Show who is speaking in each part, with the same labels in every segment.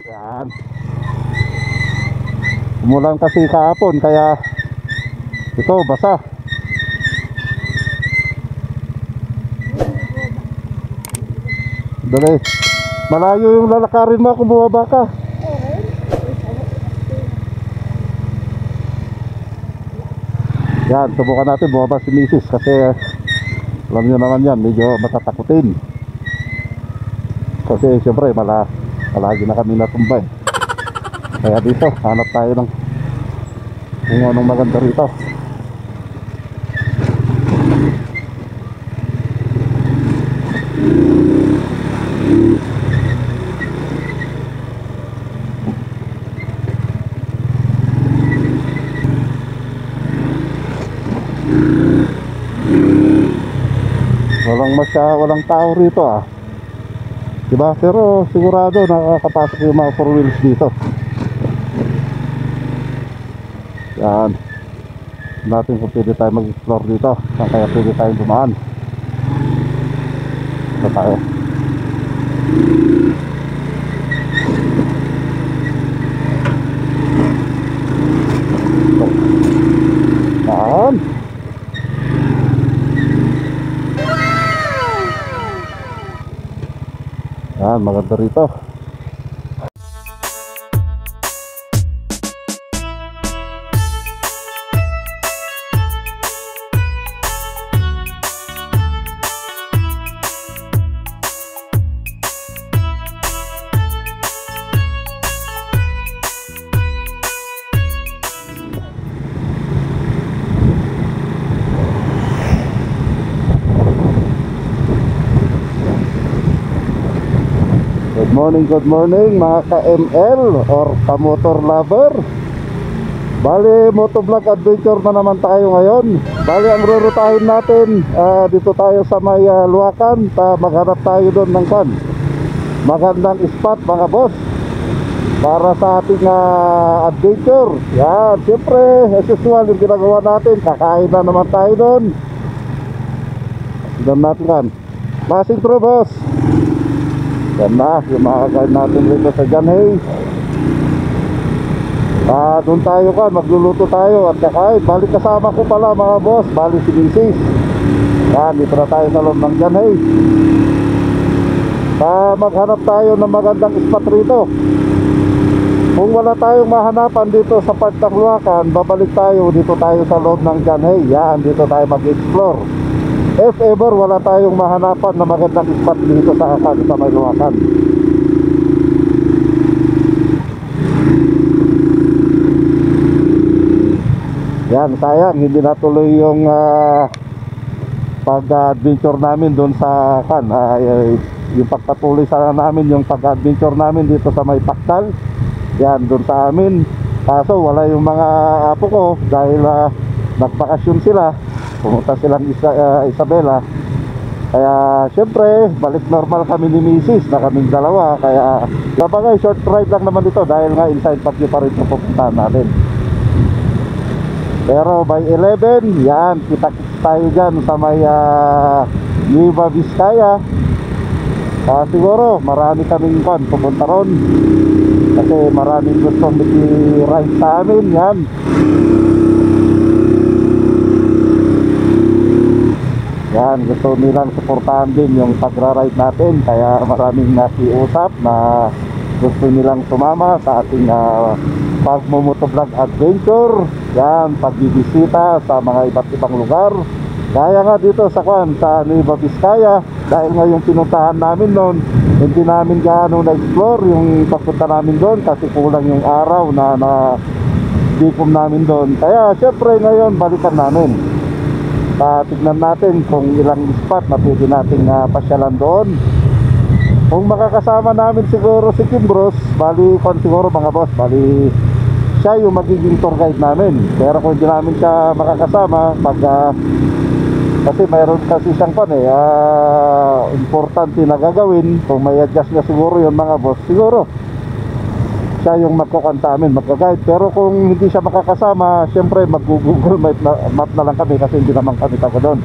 Speaker 1: Yan. Umulan kasi kahapon kaya ito basa. Dali. Malayo yung lalakarin mo kung bumaba ka. Yan, subukan natin bumaba si Mrs. kasi alam nyo naman yan, medyo matatakutin. Kasi siyempre malagi na kami natumbay. Kaya dito, hanap tayo ng kung anong maganda rito. Walang tao rito diba? Pero sigurado nakakapasok yung mga 4 wheels dito. Yan. Natin kung pwede tayo mag-explore dito. Saan kaya pwede tayong dumaan. Ito tayo. Yan. Yan, maganda rito. Good morning mga ka-ML or ka-motor lover. Bali, motovlog adventure na naman tayo ngayon. Bali, ang rurutahin natin dito tayo sa may Luacan. Maghanap tayo doon ng magandang spot mga boss para sa ating adventure. Yan, siyempre as usual yung ginagawa natin, kakain na naman tayo doon. Doon natin kan Masing Pro boss. Yan na, yung mga kakain natin dito sa Janhay. Doon tayo magluluto tayo at kakain. Balik kasama ko pala mga boss, balik si Mrs. Yan, dito na tayo sa loob ng Janhay. Maghanap tayo ng magandang spot rito. Kung wala tayong mahanapan dito sa part ng Luacan, babalik tayo, dito tayo sa loob ng Janhay. Yan, dito tayo mag-explore. If ever wala tayong mahanapan na magandang spot dito sa may Luacan. Yan, sayang hindi natuloy yung pag-adventure namin doon sa yung pagpatuloy sana namin yung pag-adventure namin dito sa may Taktal. Yan, doon sa amin. Kaso wala yung mga apo ko dahil nagbakasyon sila. Pumunta silang Isabela. Kaya syempre balik normal kami ni Mrs. na kaming dalawa. Kaya sabagay short ride lang naman dito dahil nga inside Baguio pa rin pupuntahan natin. Pero by 11, yan, kita-kits tayo dyan sa may Nueva Vizcaya. Siguro marami kaming pupunta ron kasi maraming gustong i-ride sa amin. Yan, yan, gusto nilang suportahan din yung pagra-ride natin. Kaya maraming nakiusap na gusto nilang sumama sa ating pagmumotovlog adventure. Yan, pagbibisita sa mga iba't ibang lugar. Kaya nga dito sa Nueva Vizcaya, dahil nga yung pinuntahan namin noon, hindi namin gaano na-explore yung pagpunta namin doon kasi kulang yung araw na dikom namin doon. Kaya syempre ngayon balikan namin. Tignan natin kung ilang spot na pwede nating pasyalan doon. Kung makakasama namin siguro si Kim Bros, siguro mga boss, siya yung magiging tour guide namin. Pero kung hindi namin siya makakasama kasi mayroon kasi siyang importante na gagawin, kung may adjust na siguro yun mga boss, siguro siya yung magkukanta amin, magka-guide. Pero kung hindi siya makakasama, syempre mag-Google map na lang kami kasi hindi naman kami taga doon.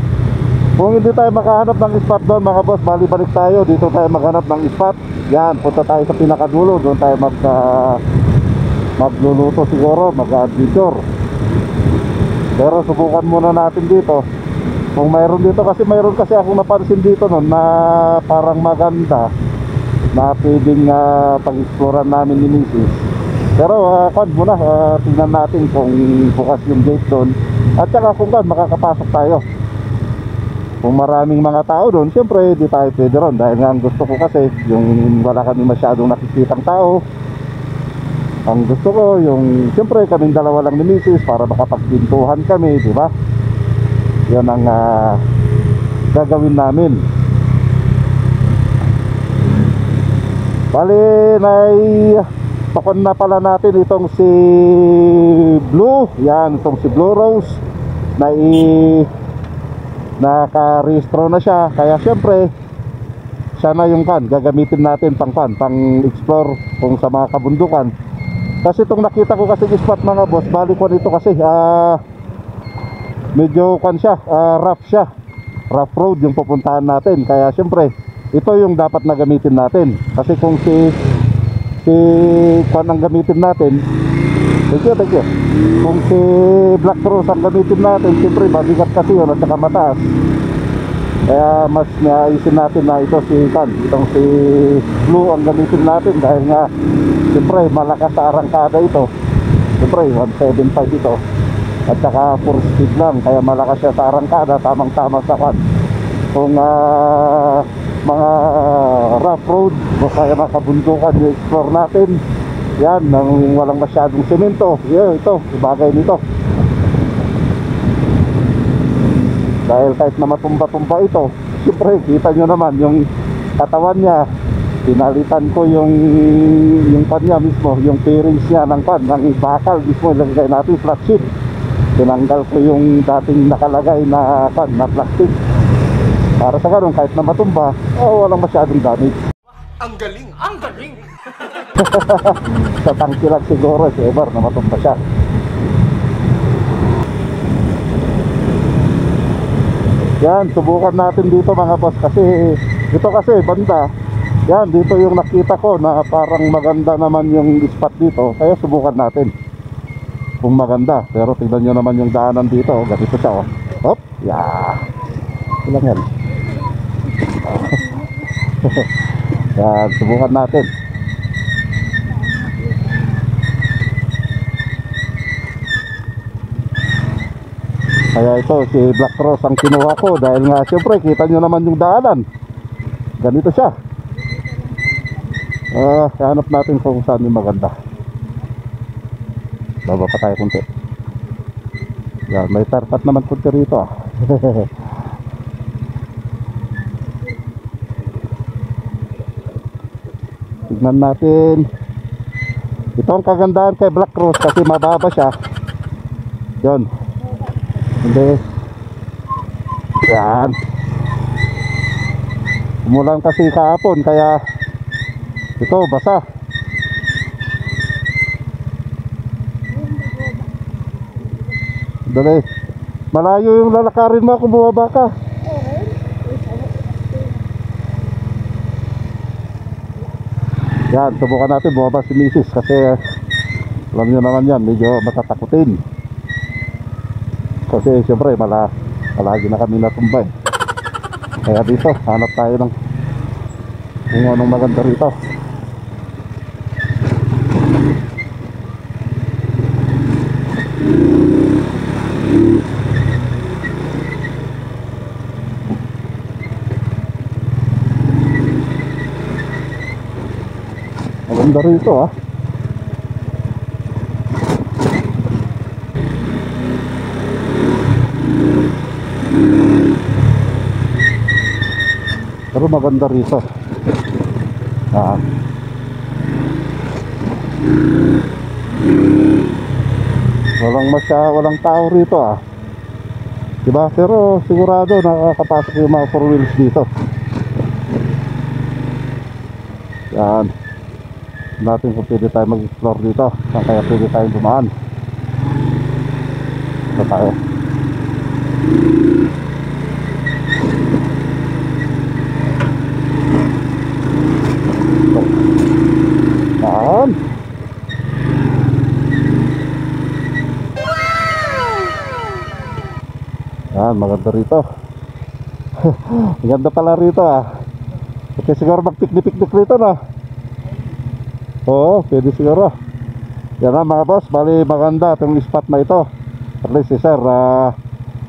Speaker 1: Kung hindi tayo makahanap ng spot doon mga boss, balik tayo, dito tayo maghanap ng spot. Yan, punta tayo sa pinakadulo, doon tayo magluluto siguro, mag-adventure. Pero subukan muna natin dito kung mayroon dito, kasi mayroon kasi akong napansin dito noon na parang maganda na pwedeng pag-explorean namin ni Mrs. Pero muna, tingnan natin kung bukas yung gate doon, at saka kung makakapasok tayo. Kung maraming mga tao doon, siyempre di tayo pwede ron, dahil nga ang gusto ko kasi yung wala kami masyadong nakikitang tao. Ang gusto ko yung siyempre kaming dalawa lang ni Mrs. para makapagpintuhan kami, di ba? Yan ang gagawin namin. Bali, pakon na pala natin itong si Blue. Yan, itong si Blue Rose naka-rehistro na siya. Kaya syempre siya na yung gagamitin natin pang explore kung sa mga kabundukan. Kasi itong nakita ko kasi spot mga boss, balik ko nito kasi medyo rough road yung pupuntahan natin. Kaya syempre ito yung dapat na gamitin natin. Kasi kung si ang gamitin natin, thank you. Kung si Black Rose ang gamitin natin, syempre mabigat kasi yun at saka mataas. Kaya mas naisin natin na itong si Blue ang gamitin natin, dahil nga siyempre malakas sa arangkada ito. Siyempre 175 ito, at saka 4 speed lang, kaya malakas siya sa arangkada, tamang tama sa kung mga rough road o kaya makabundukan yung explore natin. Yan, nang walang masyadong semento. Ito, bagay nito. Dahil kahit na matumba-tumba ito, siyempre kita nyo naman yung katawan niya. Pinalitan ko yung pan niya mismo, yung fairings niya ng bakal mismo, ilagay natin flat sheet. Tinanggal ko yung dating nakalagay na plastic, para sa ganun kahit na matumba, walang masyadong damage.
Speaker 2: Ang galing! Ang galing!
Speaker 1: Sa tangki lang siguro si ever na matumba siya. Yan, subukan natin dito mga boss, kasi ito kasi banda. Yan, dito yung nakita ko na parang maganda naman yung spot dito, kaya subukan natin kung maganda. Pero tignan nyo naman yung daanan dito, ganito siya. Hop, yeah, ilang yan. Yan, subukan natin. Kaya ito si Black Rose ang kinuha ko, dahil nga siyempre kita nyo naman yung daanan, ganito siya. Hanap natin kung saan yung maganda. Baba pa tayo kunti. Yan, may tarpat naman kunti rito. Tignan natin. Ito ang kagandahan kay Black Rose, kasi mababa siya. Yon. Hindi. Yan. Umulan kasi kahapon, kaya ito basa. Dali. Malayo yung lalakarin mo kung bumaba ka. Yan, subukan natin bumaba si Mrs. kasi alam nyo naman yan, medyo matatakutin. Kasi siyempre malagi na kami natumbay. Kaya dito hanap tayo ng kung anong maganda rito. Maganda rito ah. Pero maganda rito. Walang tao rito ah. Diba? Pero sigurado nakakapasok yung mga 4 wheels dito. Yan. Natin kung pwede tayo mag-explore dito. Saan kaya pwede tayong dumaan. Ito tayo. Yan, maganda rito. Maganda pala rito Okay, siguro mag-picnic rito na. Oo, pwede siguro. Yan na mga boss, bali maganda itong spot na ito. At least si sir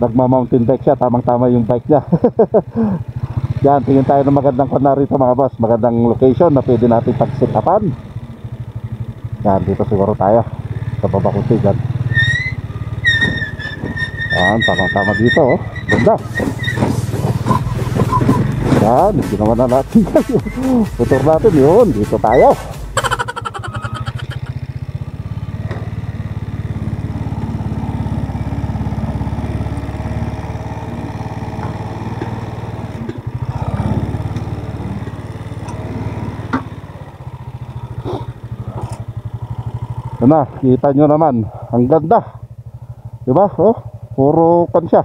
Speaker 1: nagma-mountain bike siya, tamang-tama yung bike niya. Yan, tingin tayo ng magandang kona rito mga boss. Magandang location na pwede natin pag-sit-upan. Yan, dito siguro tayo sa baba kusigan. Yan, tamang-tama dito ganda. Yan, ginawa na natin. Motor natin yun, dito tayo. Na, kita nyo naman, ang ganda. Diba? Puro kan siya.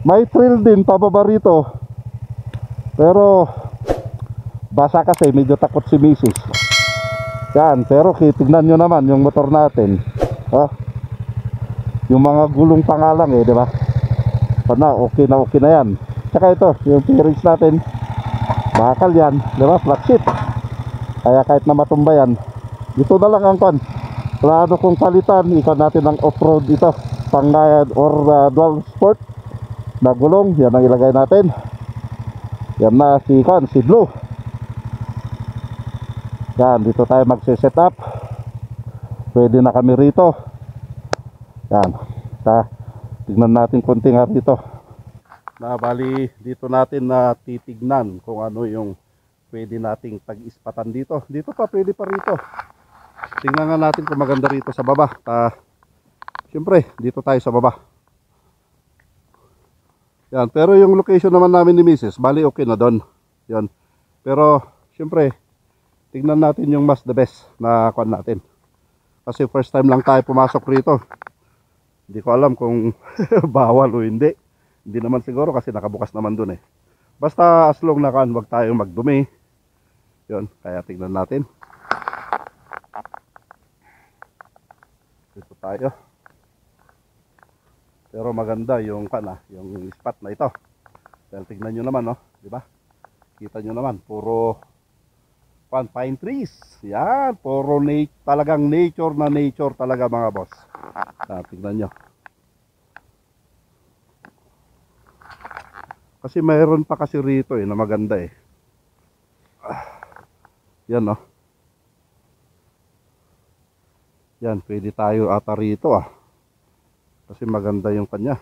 Speaker 1: May trail din pababa rito. Pero basa kasi, medyo takot si Mrs. Yan, pero tignan nyo naman yung motor natin. Yung mga gulong pangalang diba? Okay na yan. Tsaka ito, yung bearings natin, bakal yan, diba? Flat sheet. Kaya kahit na matumba yan, ito na lang ang kan. Plano kong palitan, ikon natin ng off-road ito, pang dual sport na gulong, yan ang ilagay natin. Yan na si Blue. Yan, dito tayo magse-set up. Pwede na kami rito. Yan, tignan natin konti nga rito. Bali dito natin na titignan kung ano yung pwede nating pag-ispatan dito. Dito pa, pwede pa rito. Tingnan nga natin kung maganda rito sa baba. Siyempre, dito tayo sa baba. Yan, pero yung location naman namin ni Mrs. Bali okay na doon. Yan. Pero, siyempre, tingnan natin yung mas the best na kuan natin. Kasi first time lang tayo pumasok rito. Hindi ko alam kung bawal o hindi. Hindi naman siguro kasi nakabukas naman doon Basta as long na kan, wag tayong magdumi. Yan, kaya tingnan natin. Dito tayo. Pero maganda yung yung spot na ito. Dahil tignan nyo naman di ba? Kita nyo naman, puro pine trees. Yan, puro talagang nature na nature talaga mga boss. Tignan nyo. Kasi mayroon pa kasi rito na maganda Yan Yan, pwede tayo ata rito Kasi maganda yung kanya.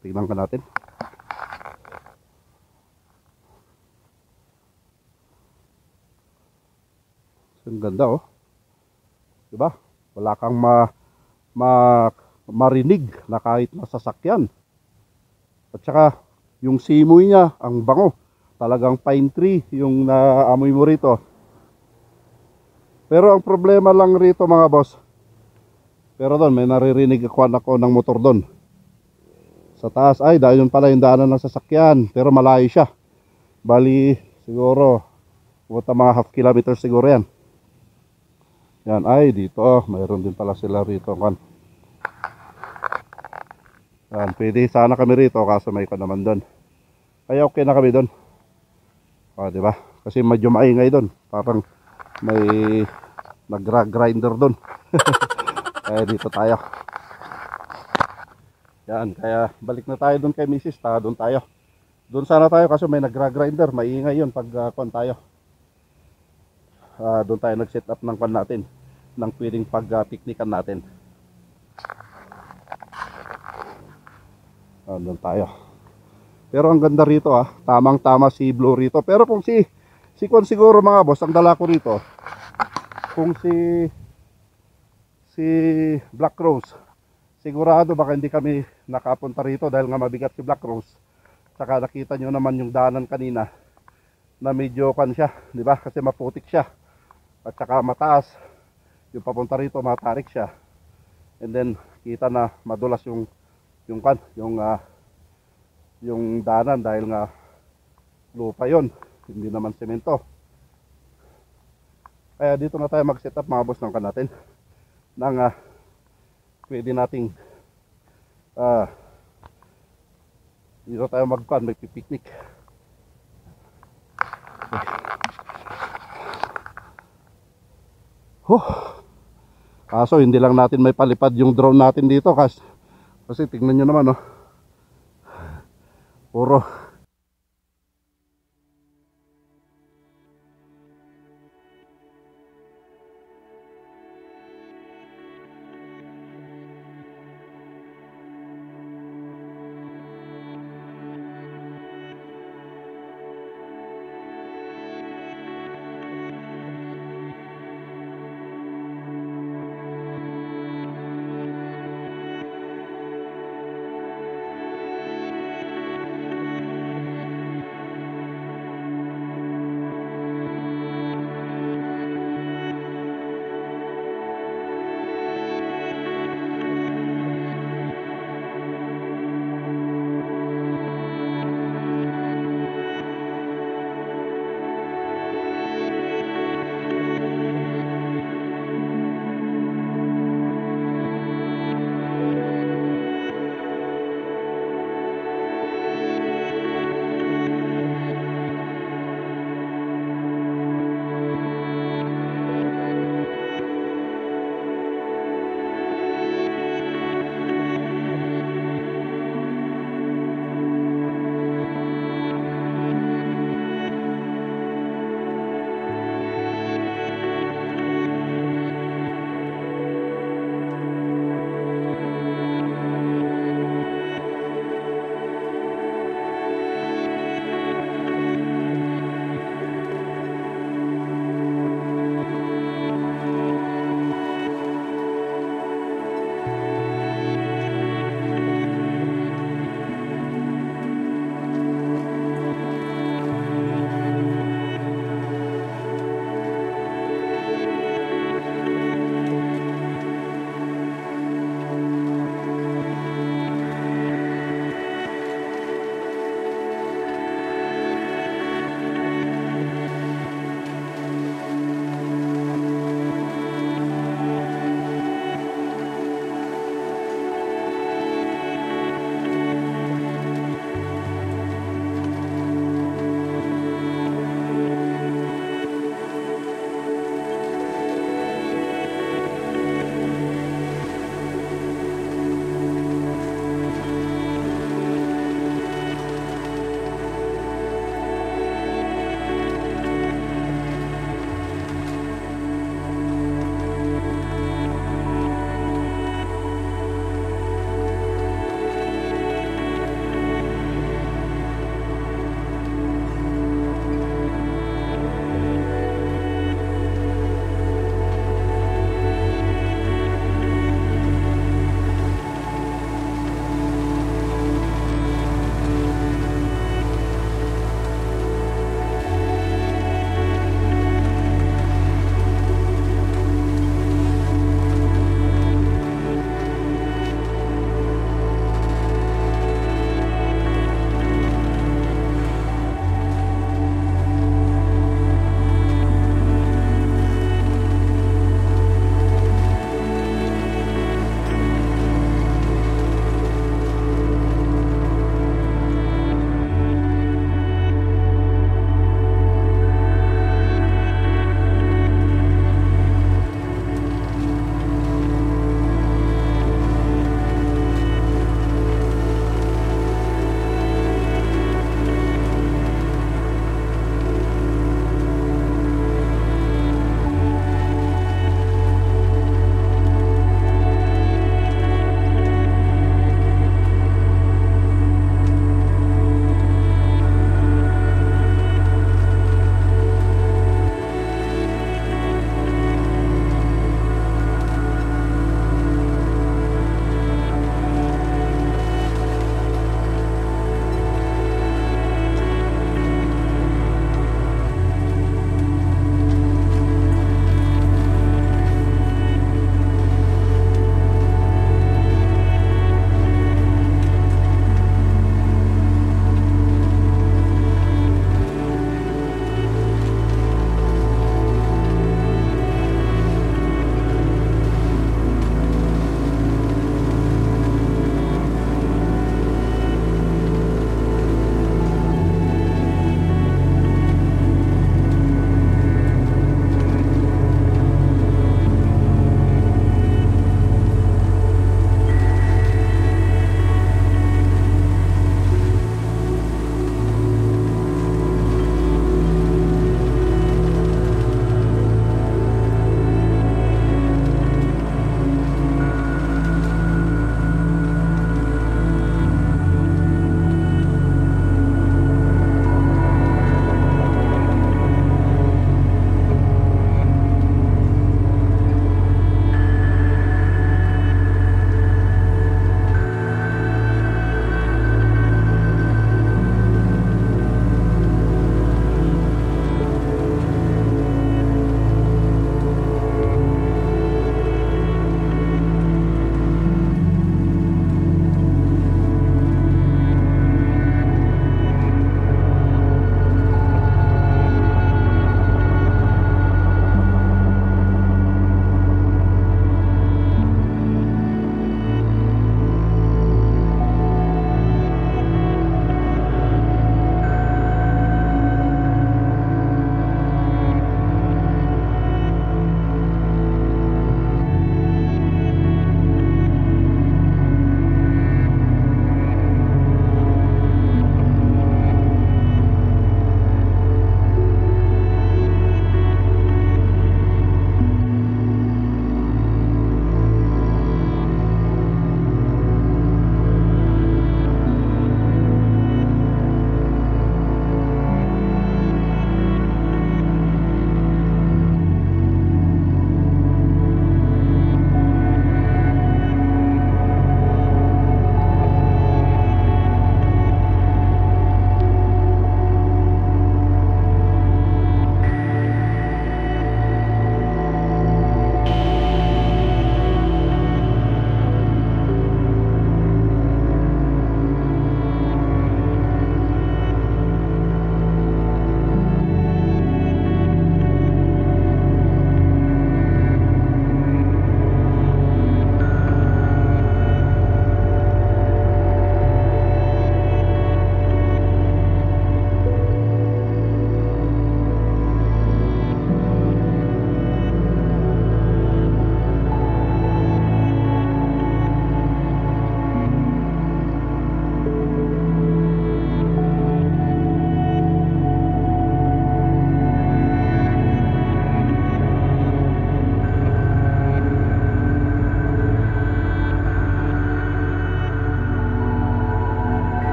Speaker 1: Tignan ka natin. Ang ganda diba? Wala kang marinig na kahit nasasakyan. At saka yung simoy niya, ang bango. Talagang pine tree yung naamoy mo rito. Pero ang problema lang rito mga boss, pero doon may naririnig ako ng motor doon sa taas. Ay, dahil yun pala yung daanan ng sasakyan, pero malayo siya. Bali siguro mga half kilometer siguro yan. Yan, ay dito mayroon din pala sila rito kan. Yan, pwede sana kami rito kaso may naman doon. Kaya okay na kami doon. Diba? Kasi medyo maingay doon. Parang may nag-grinder doon. Kaya dito tayo. Yan, kaya balik na tayo doon kay Mrs. Doon tayo. Doon sana tayo kasi may nag-grinder. Maingay yun pag tayo. Doon tayo nag-set up ng natin. Ng pwedeng pag-piknikan natin. Doon tayo. Pero ang ganda rito tamang-tama si Blue rito. Pero kung si Kon siguro mga boss, ang dala ko rito, kung si Black Rose, sigurado baka hindi kami nakapunta rito dahil nga mabigat si Black Rose. Saka nakita nyo naman yung daanan kanina na medyo kan siya, di ba? Kasi maputik siya. At saka mataas. Yung papunta rito matarik siya. And then kita na madulas yung daanan dahil nga lupa yon, hindi naman semento. Kaya dito na tayo mag-set up mga boss ng natin pwede nating Dito tayo magkuhan, may pipiknik. Kaso hindi lang natin may palipad yung drone natin dito kasi tingnan nyo naman, oh. Puro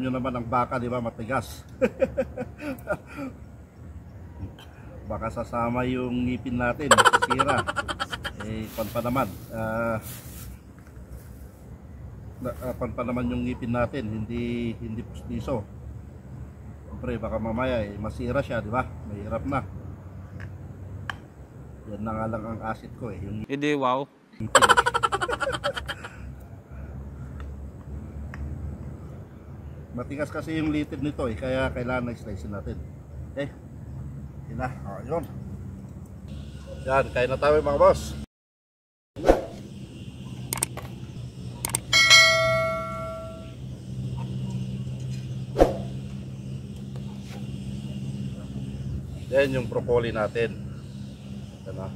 Speaker 1: nyo naman ang baka, di ba, matigas. Baka sasama yung ngipin natin, masisira. Pan pa naman. Pan pa naman yung ngipin natin, hindi pustiso. Siyempre, baka mamaya masira siya, di ba? Mahirap na. Yan na nga lang ang asset ko yung
Speaker 3: Hindi, wow.
Speaker 1: ngipin. Matigas kasi yung litid nito kaya kailangan na-slice natin. Okay? Yun na, yun. Yan, kain na tayo mga boss. Yan yung broccoli natin. Yan na.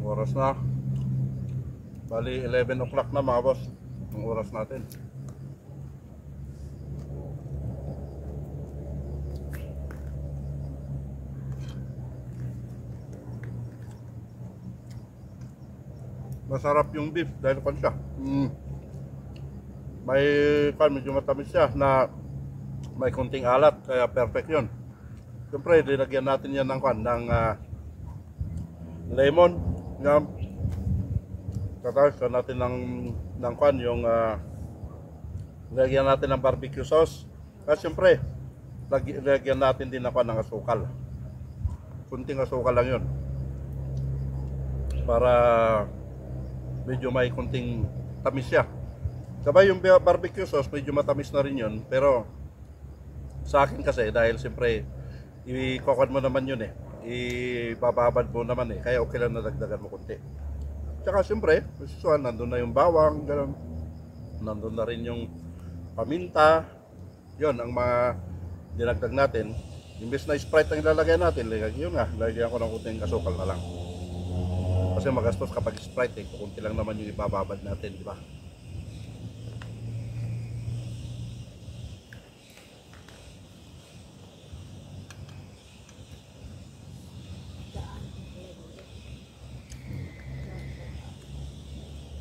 Speaker 1: Oras na. Bali 11 o'clock na mga boss. Ang oras natin. Masarap yung beef dahil pan siya. May medyo matamis siya na may konting alat kaya perfect yun. Siyempre dinagyan natin yan ng lemon. Ngam. Tatawag natin ng yung lagyan natin ng barbecue sauce. At siyempre, lagyan natin din ng asukal. Kunting asukal lang yun. Para medyo may kunting tamis siya. Sabay yung barbecue sauce, medyo matamis na rin yun. Pero sa akin kasi, dahil siyempre, i-cook mo naman yun ibababad mo naman kaya okay lang na dagdagan mo konti. Tsaka siyempre, nandun na yung bawang, gano'n. Nandun na rin yung paminta. Yun ang mga dinagdag natin. Imbes na Sprite ang ilalagay natin, yun nga, lagyan ko ng kunting asukal na lang. Kasi magastos kapag Sprite kunti lang naman yung ibababad natin, di ba?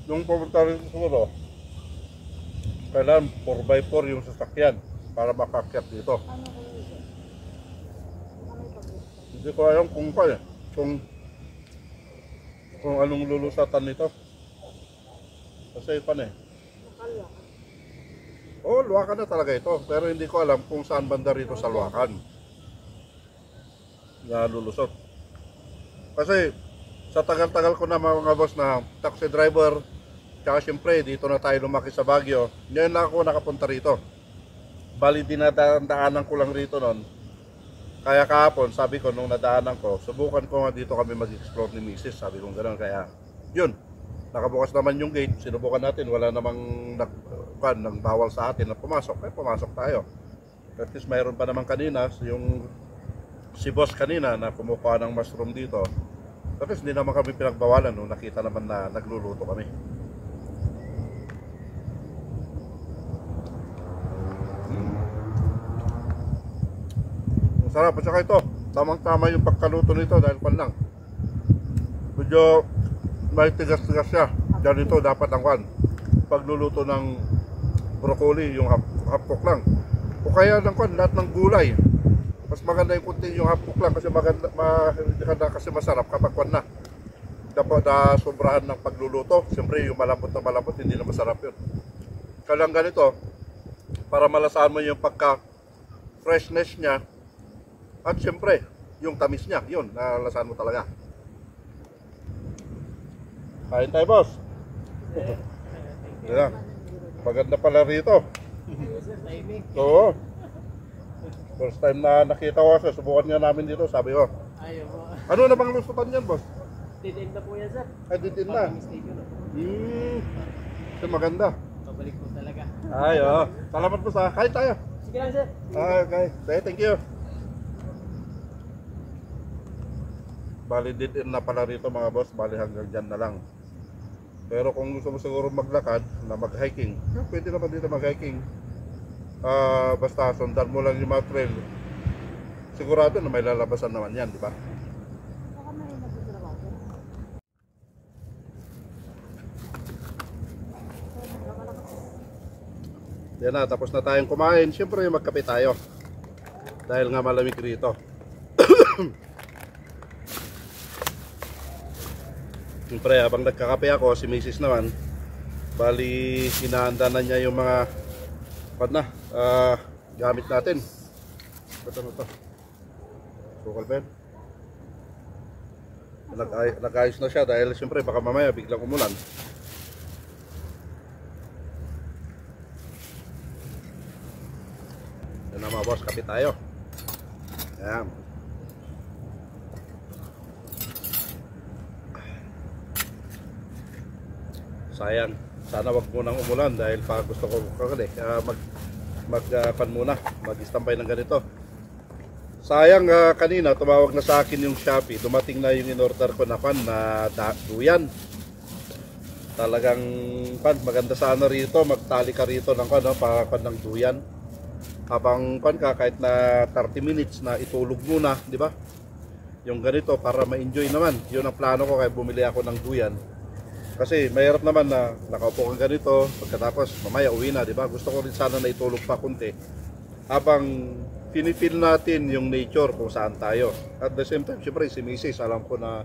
Speaker 1: Yung pumunta rin siguro, kailangan 4x4 yung sasakyan para makakyat dito. Hindi ko alam kung anong lulusatan nito. Kasi Luwakan na talaga ito. Pero hindi ko alam kung saan banda rito sa Luwakan na lulusot. Kasi sa tagal-tagal ko na mga boss na taxi driver, tsaka siyempre dito na tayo lumaki sa Baguio, ngayon lang ako nakapunta rito. Bali dinadaanan ko lang rito noon. Kaya kahapon sabi ko nung nadaanan ko, subukan ko nga dito kami mag-explore ni Mrs. Sabi ko gano'n, kaya yun, nakabukas naman yung gate, sinubukan natin, wala namang nang bawal sa atin na pumasok, pumasok tayo. At least mayroon pa naman kanina, si boss kanina na kumukuha ng mushroom dito. Tapos hindi naman kami pinagbawalan nung nakita naman na nagluluto kami. Sarap, at saka ito, tamang-tama yung pagkaluto nito dahil lang. Medyo may tigas-tigas siya. Dahil ito dapat ang pagluluto ng broccoli, yung hapok lang. O kaya lahat ng gulay. Mas maganda yung kunti yung hapok lang kasi maganda kasi masarap kapag na. Dapat sobrahan ng pagluluto. Siyempre yung malambot na malambot, hindi na masarap yun. Kaya lang ganito, para malasahan mo yung pagka-freshness niya. At siyempre, yung tamis niya, yun, nalasahan mo talaga. Kain tayo, boss. Yeah. Maganda pala rito. Oo. First time na nakita ko kasi, subukan nga namin dito, sabi ko. Ano na bang lusutan yan, boss?
Speaker 4: Did-end na po yan, sir.
Speaker 1: Ay, did-end na. Kasi maganda.
Speaker 3: Pabalik po talaga.
Speaker 1: Ay, oo. Salamat po sa kahit tayo.
Speaker 3: Sige lang, sir.
Speaker 1: Okay. Thank you. Bali din na pala rito mga boss. Bali hanggang dyan na lang. Pero kung gusto mo siguro maglakad na mag-hiking, pwede naman dito mag-hiking. Basta sundan mo lang yung mga trail. Sigurado na may lalabasan naman yan, di ba? Yan na, tapos na tayong kumain. Siyempre magkape tayo. Dahil nga malamig rito. Siyempre habang nagkakape ako, si Mrs. naman, bali hinahanda na niya yung mga gamit natin. Ba't ano to? Sukal pen? Nag-ayos na siya dahil siyempre baka mamaya biglang umulan. Yan na mga boss, kape tayo. Ayan. Sayang, sana wag munang umulan dahil pa gusto ko mag-standby ng ganito. Sayang, kanina tumawag na sa akin yung Shopee, dumating na yung in-order ko na duyan. Talagang maganda sana rito, magtali ka rito ng ng duyan. Habang kahit na 30 minutes na itulog muna, di ba? Yung ganito para ma-enjoy naman. Yun ang plano ko kaya bumili ako ng duyan. Kasi mahirap naman na nakaupo kang ganito, pagkatapos mamaya uwi na, di ba? Gusto ko rin sana na itulog pa kunti. Habang pinipil natin yung nature kung saan tayo. At the same time, syempre si Mrs. alam ko na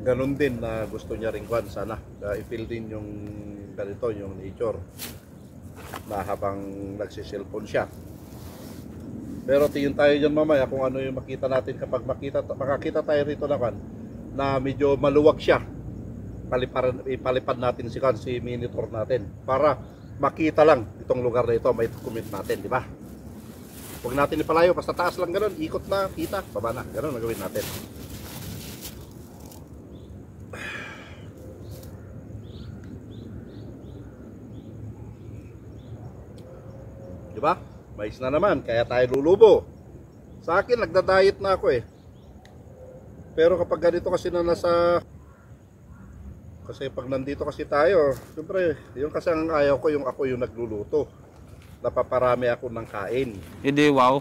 Speaker 1: ganun din na gusto niya rin sana. I-feel din yung ganito, yung nature. Na habang nagsiselfone siya. Pero tingin tayo dyan mamaya kung ano yung makita natin kapag makakita tayo rito na medyo maluwag siya. Ipalipad natin si monitor natin para makita lang itong lugar na ito, may comment natin, di ba? Huwag natin ipalayo, basta taas lang ganun, ikot na, kita, baba na, ganun ang gawin natin. Di ba? Mais na naman, kaya tayo lulubo. Sa akin, nagda-diet na ako eh. Pero kapag ganito kasi na kasi pag nandito kasi tayo, siyempre, yung kasi ang ayaw ko, yung ako yung nagluluto. Napaparami ako ng kain.
Speaker 2: Hindi, wow.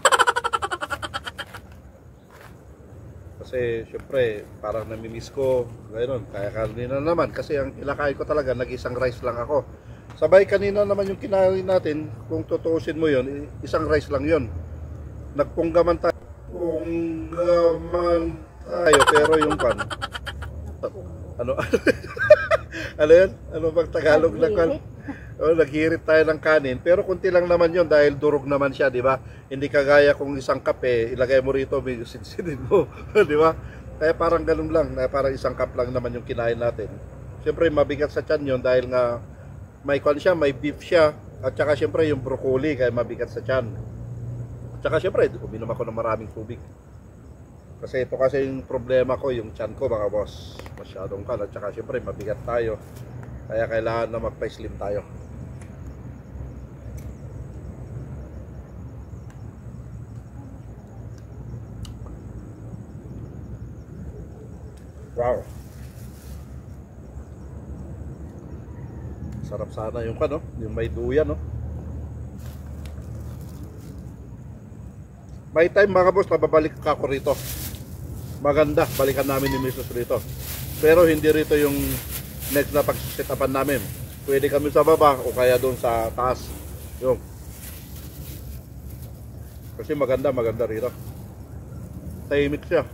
Speaker 1: Kasi siyempre, parang namimiss ko, gano'n. Kaya kanina naman, kasi ang kinakain ko talaga, nag-isang rice lang ako. Sabay kanina naman yung kinain natin, kung tutuusin mo yon, isang rice lang yon. Nagpunggaman tayo, pero yung ano ano yan? Ano bang Tagalog na kan? Naghirit tayo ng kanin, pero kunti lang naman yon dahil durog naman siya, di ba? Hindi kagaya kung isang kape, ilagay mo rito, may sinsin mo, di ba? Kaya parang ganun lang, parang isang cup lang naman yung kinain natin. Siyempre mabigat sa tiyan yon dahil nga may beef siya, at saka siyempre yung broccoli kaya mabigat sa tiyan. At saka siyempre uminom ako ng maraming tubig. Kasi ito kasi yung problema ko, yung tiyan ko mga boss, masyadong at saka siyempre mabigat tayo. Kaya kailangan na magpa-slim tayo. Wow. Sarap sana yung yung may duyan, no? May time mga boss, mababalik ako rito. Maganda, balikan namin ni Mrs. rito. Pero hindi rito yung next na pag-set-upan namin. Pwede kami sa baba o kaya doon sa taas. Yung. Kasi maganda rito. Tahimik siya.